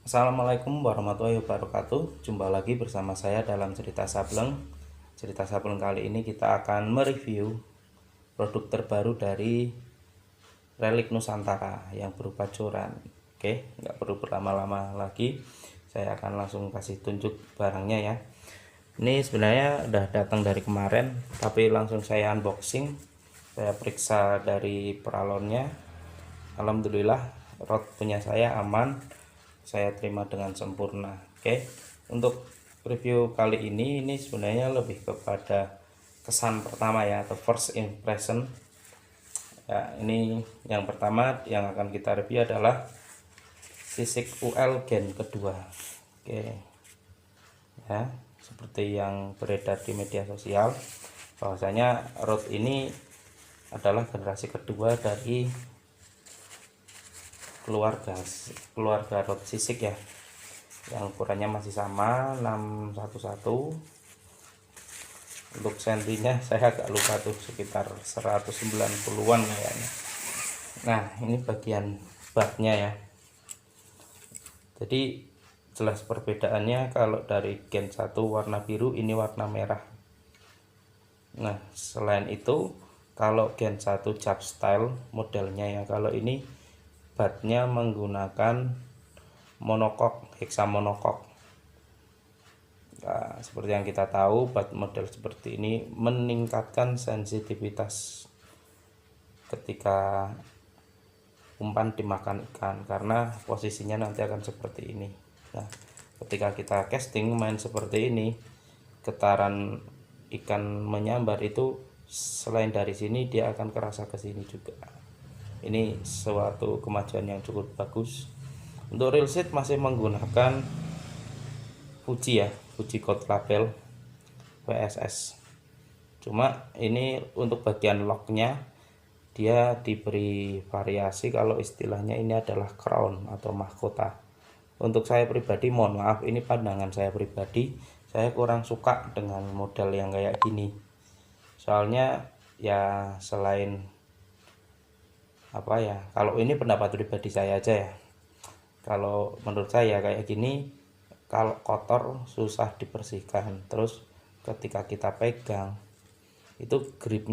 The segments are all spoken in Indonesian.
Assalamualaikum warahmatullahi wabarakatuh. Jumpa lagi bersama saya dalam cerita Sableng. Cerita Sableng kali ini kita akan mereview produk terbaru dari Relik Nusantara yang berupa joran. Oke, nggak perlu berlama-lama lagi. Saya akan langsung kasih tunjuk barangnya ya. Ini sebenarnya udah datang dari kemarin, tapi langsung saya unboxing. Saya periksa dari peralonnya. Alhamdulillah, rod punya saya aman. Saya terima dengan sempurna. Oke, untuk review kali ini sebenarnya lebih kepada kesan pertama ya, atau first impression ya. Ini yang pertama yang akan kita review adalah sisik UL gen kedua. Oke ya, seperti yang beredar di media sosial bahwasanya rod ini adalah generasi kedua dari keluarga rod sisik ya, yang ukurannya masih sama 611. Untuk sentinya saya agak lupa tuh, sekitar 190-an kayaknya. Nah, ini bagian baknya ya. Jadi jelas perbedaannya, kalau dari gen 1 warna biru, ini warna merah. Nah, selain itu kalau gen 1 cap style modelnya ya, kalau ini batnya menggunakan monokok, heksamonokok. Nah, seperti yang kita tahu, bat model seperti ini meningkatkan sensitivitas ketika umpan dimakan ikan, karena posisinya nanti akan seperti ini. Nah, ketika kita casting main seperti ini, getaran ikan menyambar itu selain dari sini dia akan kerasa ke sini juga. Ini suatu kemajuan yang cukup bagus. Untuk reel set masih menggunakan Fuji ya, Fuji Code Label WSS. Cuma ini untuk bagian locknya dia diberi variasi, kalau istilahnya ini adalah crown atau mahkota. Untuk saya pribadi, mohon maaf, ini pandangan saya pribadi, saya kurang suka dengan model yang kayak gini. Soalnya ya, selain apa ya, kalau ini pendapat pribadi saya aja ya, kalau menurut saya kayak gini, kalau kotor susah dibersihkan, terus ketika kita pegang itu grip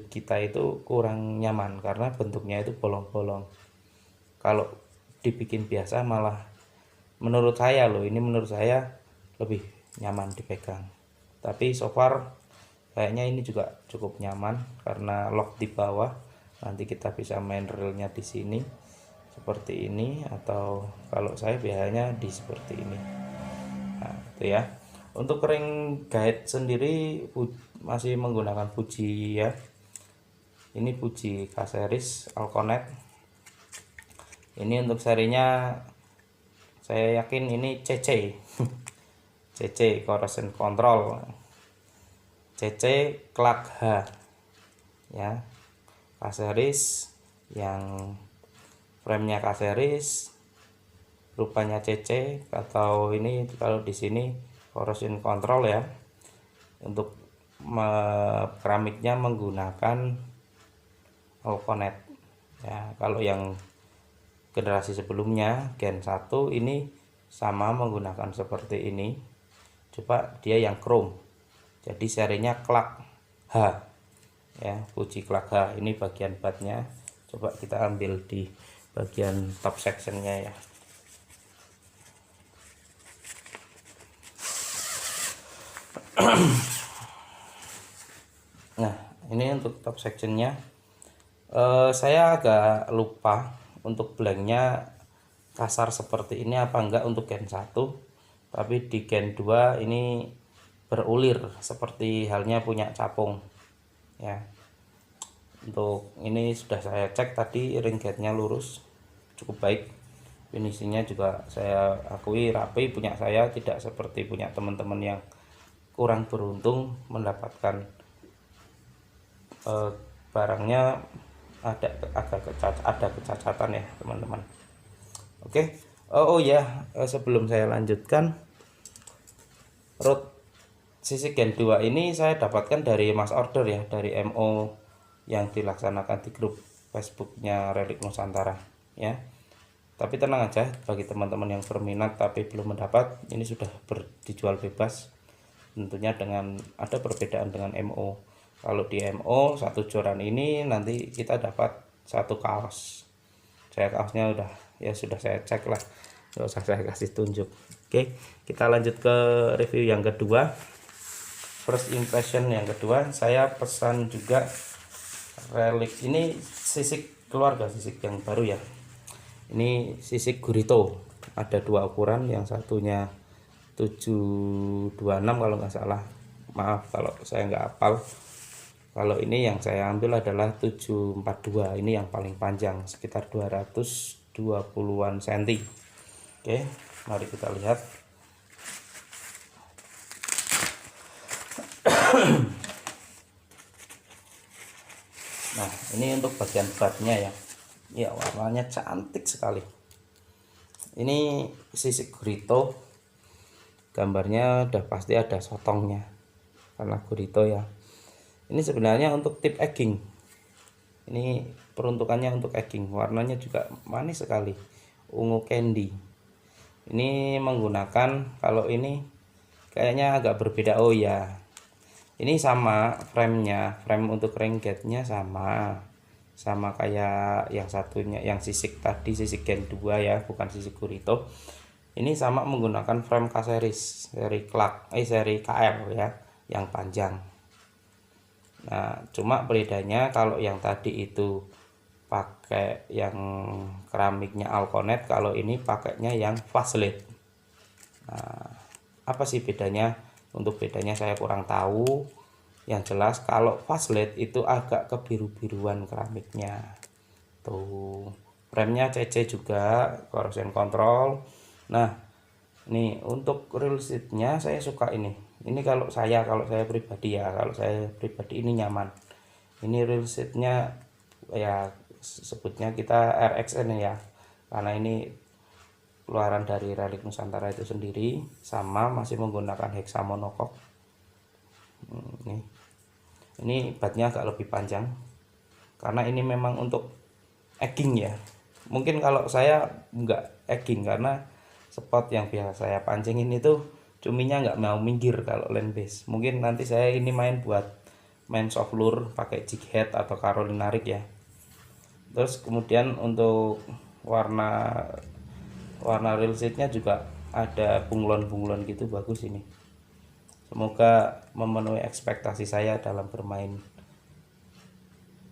kita itu kurang nyaman karena bentuknya itu bolong-bolong. Kalau dibikin biasa malah, menurut saya loh, ini menurut saya lebih nyaman dipegang. Tapi so far kayaknya ini juga cukup nyaman karena lock di bawah. Nanti kita bisa main reelnya di sini seperti ini, atau kalau saya biasanya di seperti ini. Nah, itu ya. Untuk ring guide sendiri masih menggunakan Fuji ya. Ini Fuji K-series Alconet. Ini untuk serinya saya yakin ini CC. CC Corrosion Control. CC Clark H ya. K-series yang framenya K-series, rupanya CC, atau ini kalau di sini corrosion control ya. Untuk keramiknya menggunakan Alconet ya. Kalau yang generasi sebelumnya gen 1 ini sama menggunakan seperti ini, coba dia yang chrome, jadi serinya Clark H ya, Fuji Clark H. Ini bagian batnya, coba kita ambil di bagian top sectionnya ya. Nah, ini untuk top sectionnya. Saya agak lupa untuk blanknya kasar seperti ini apa enggak untuk gen 1, tapi di gen 2 ini berulir seperti halnya punya capung ya. Untuk ini sudah saya cek tadi, ring guide-nya lurus, cukup baik. Finishingnya juga saya akui rapi, punya saya, tidak seperti punya teman-teman yang kurang beruntung mendapatkan barangnya ada kecacatan ya teman-teman. Oke. Oh ya, sebelum saya lanjutkan, rod sisik gen 2 ini saya dapatkan dari mass order ya, dari MO yang dilaksanakan di grup Facebooknya Relik Nusantara ya. Tapi tenang aja, bagi teman-teman yang berminat tapi belum mendapat, ini sudah dijual bebas. Tentunya dengan ada perbedaan dengan MO. Kalau di MO satu joran ini nanti kita dapat satu kaos. Saya kaosnya sudah saya cek lah, nggak usah saya kasih tunjuk. Oke, kita lanjut ke review yang kedua. First impression yang kedua, saya pesan juga relik ini sisik keluarga, sisik yang baru ya. Ini sisik gurito, ada dua ukuran, yang satunya 726 kalau nggak salah, maaf kalau saya nggak hafal. Kalau ini yang saya ambil adalah 742, ini yang paling panjang, sekitar 220-an cm. Oke, mari kita lihat. Nah, ini untuk bagian batnya ya. Ya, warnanya cantik sekali. Ini sisik gurito, gambarnya udah pasti ada sotongnya karena gurito ya. Ini sebenarnya untuk tip egging. Ini peruntukannya untuk egging. Warnanya juga manis sekali, ungu candy. Ini menggunakan, kalau ini kayaknya agak berbeda. Oh ya, ini sama frame-nya, frame untuk ringgetnya sama kayak yang satunya, yang sisik tadi, sisik Gen 2 ya, bukan sisik gurito. Ini sama menggunakan frame K-series, seri KL ya, yang panjang. Nah, cuma bedanya kalau yang tadi itu pakai yang keramiknya Alconet, kalau ini pakainya yang Facelift. Nah, apa sih bedanya? Untuk bedanya saya kurang tahu. Yang jelas kalau Facelift itu agak kebiru-biruan keramiknya. Tuh, remnya CC juga, corrosion control. Nah, ini untuk reel seatnya saya suka ini. Ini kalau saya pribadi ya, kalau saya pribadi ini nyaman. Ini reel seatnya ya, sebutnya kita RXN ya, karena ini keluaran dari Relik Nusantara itu sendiri, sama masih menggunakan hexa monocoque. Ini batnya agak lebih panjang karena ini memang untuk egging ya. Mungkin kalau saya nggak egging, karena spot yang biasa saya pancingin itu cuminya nggak mau minggir kalau land base. Mungkin nanti saya ini main soft lure pakai jig head atau Carolina rig ya. Terus kemudian untuk warna reel seatnya juga ada bunglon-bunglon gitu, bagus ini. Semoga memenuhi ekspektasi saya dalam bermain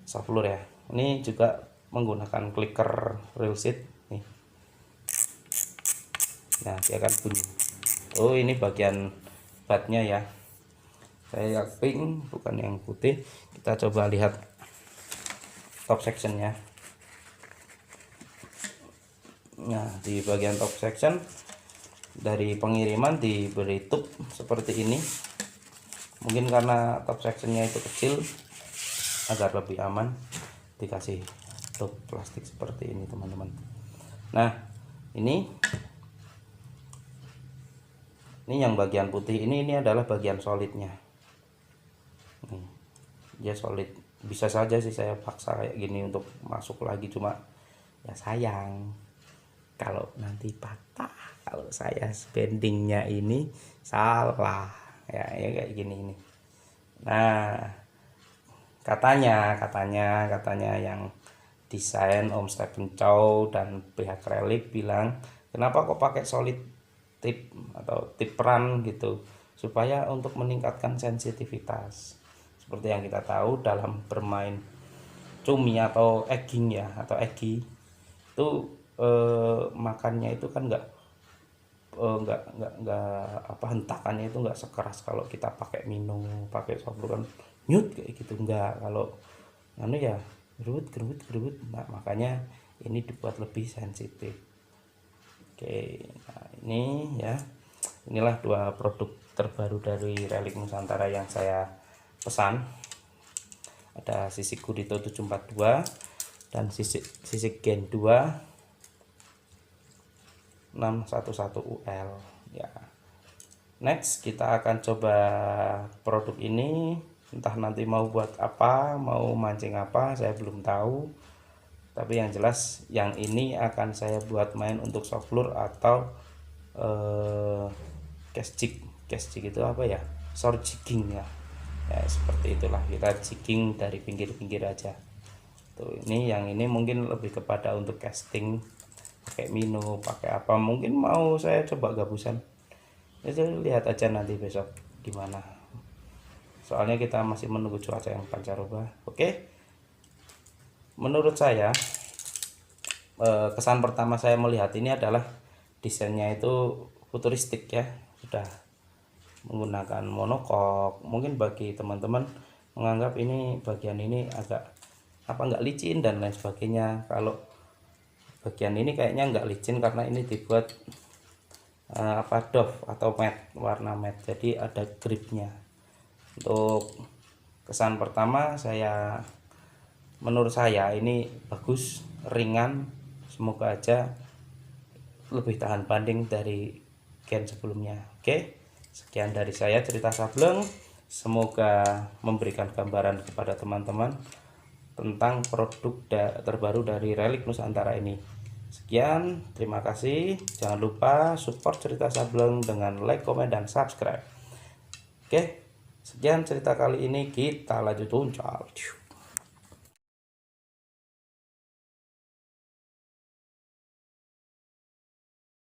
soft lure ya. Ini juga menggunakan clicker reel seat nih. Nah, dia akan bunyi. Oh, ini bagian batnya ya. Saya yang pink, bukan yang putih. Kita coba lihat top sectionnya. Nah, di bagian top section dari pengiriman diberi tube seperti ini. Mungkin karena top sectionnya itu kecil, agar lebih aman dikasih tube plastik seperti ini teman-teman. Nah, ini yang bagian putih ini adalah bagian solidnya. Nih, dia solid. Bisa saja sih saya paksa kayak gini untuk masuk lagi, cuma ya sayang kalau nanti patah, kalau saya spendingnya ini salah ya, kayak gini ini. Nah, katanya yang desain Om Stephen Chow dan pihak Relik bilang, kenapa kok pakai solid tip atau tip peran gitu, supaya untuk meningkatkan sensitivitas. Seperti yang kita tahu dalam bermain cumi atau egging ya, atau eggy itu makannya itu kan nggak hentakannya itu nggak sekeras kalau kita pakai minum, pakai soft lure kan nyut kayak gitu. Enggak, kalau ya gerut. Nah, makanya ini dibuat lebih sensitif. Oke, nah ini ya, inilah dua produk terbaru dari Relik Nusantara yang saya pesan. Ada sisik gurito 742 dan sisik Gen 2 611 UL ya. Next kita akan coba produk ini, entah nanti mau buat apa, mau mancing apa, saya belum tahu. Tapi yang jelas yang ini akan saya buat main untuk soft lure atau cast jig itu apa ya, short jigging ya, seperti itulah, kita jigging dari pinggir-pinggir aja tuh. Yang ini mungkin lebih kepada untuk casting pakai minnow, pakai apa, mungkin mau saya coba gabusan, itu lihat aja nanti besok gimana, soalnya kita masih menunggu cuaca yang pancaroba. Oke, menurut saya kesan pertama saya melihat ini adalah desainnya itu futuristik ya, sudah menggunakan monokok. Mungkin bagi teman-teman menganggap ini bagian ini agak apa, nggak licin dan lain sebagainya. Kalau bagian ini kayaknya nggak licin karena ini dibuat apa, doff atau matte, warna matte, jadi ada gripnya. Untuk kesan pertama menurut saya ini bagus, ringan, semoga aja lebih tahan banding dari gen sebelumnya. Oke, sekian dari saya cerita sableng, semoga memberikan gambaran kepada teman-teman tentang produk terbaru dari Relic Nusantara ini. Sekian, terima kasih. Jangan lupa support cerita sableng dengan like, komen, dan subscribe. Oke, sekian cerita kali ini, kita lanjut uncal.